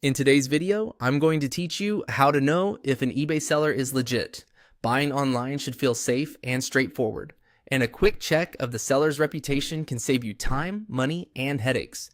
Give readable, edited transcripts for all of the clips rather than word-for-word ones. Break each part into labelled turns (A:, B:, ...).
A: In today's video, I'm going to teach you how to know if an eBay seller is legit. Buying online should feel safe and straightforward, and a quick check of the seller's reputation can save you time, money, and headaches.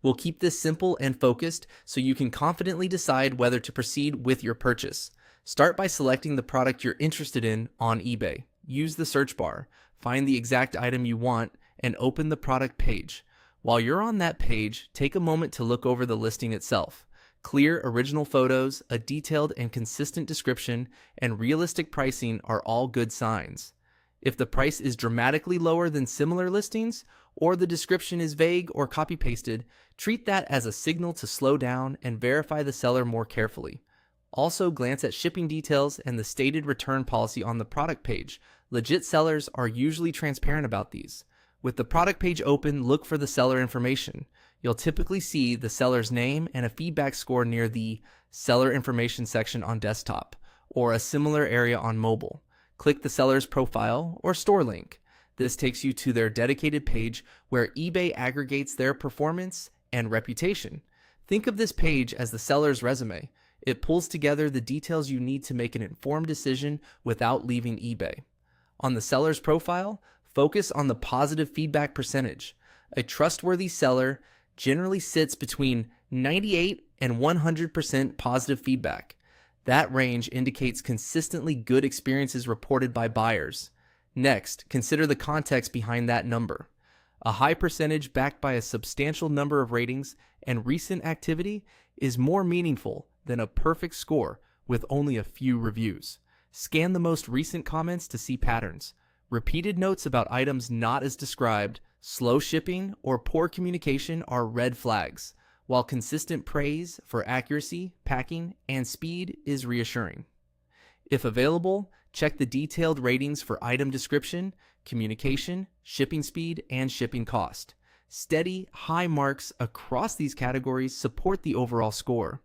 A: We'll keep this simple and focused so you can confidently decide whether to proceed with your purchase. Start by selecting the product you're interested in on eBay. Use the search bar, find the exact item you want, and open the product page. While you're on that page, take a moment to look over the listing itself. Clear original photos, a detailed and consistent description, and realistic pricing are all good signs. If the price is dramatically lower than similar listings, or the description is vague or copy-pasted, treat that as a signal to slow down and verify the seller more carefully. Also, glance at shipping details and the stated return policy on the product page. Legit sellers are usually transparent about these. With the product page open, look for the seller information. You'll typically see the seller's name and a feedback score near the seller information section on desktop, or a similar area on mobile. Click the seller's profile or store link. This takes you to their dedicated page where eBay aggregates their performance and reputation. Think of this page as the seller's resume. It pulls together the details you need to make an informed decision without leaving eBay. On the seller's profile, focus on the positive feedback percentage. A trustworthy seller generally sits between 98 and 100% positive feedback. That range indicates consistently good experiences reported by buyers. Next, consider the context behind that number. A high percentage backed by a substantial number of ratings and recent activity is more meaningful than a perfect score with only a few reviews. Scan the most recent comments to see patterns. Repeated notes about items not as described, slow shipping, or poor communication are red flags, while consistent praise for accuracy, packing, and speed is reassuring. If available, check the detailed ratings for item description, communication, shipping speed, and shipping cost. Steady, high marks across these categories support the overall score.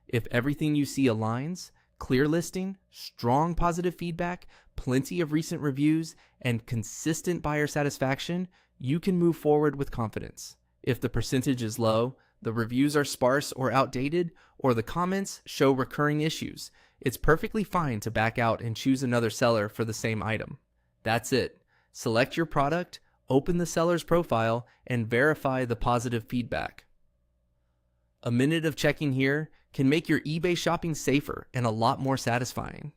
A: If everything you see aligns, clear listing, strong positive feedback, plenty of recent reviews, and consistent buyer satisfaction, you can move forward with confidence. If the percentage is low, the reviews are sparse or outdated, or the comments show recurring issues, it's perfectly fine to back out and choose another seller for the same item. That's it. Select your product, open the seller's profile, and verify the positive feedback. A minute of checking here can make your eBay shopping safer and a lot more satisfying.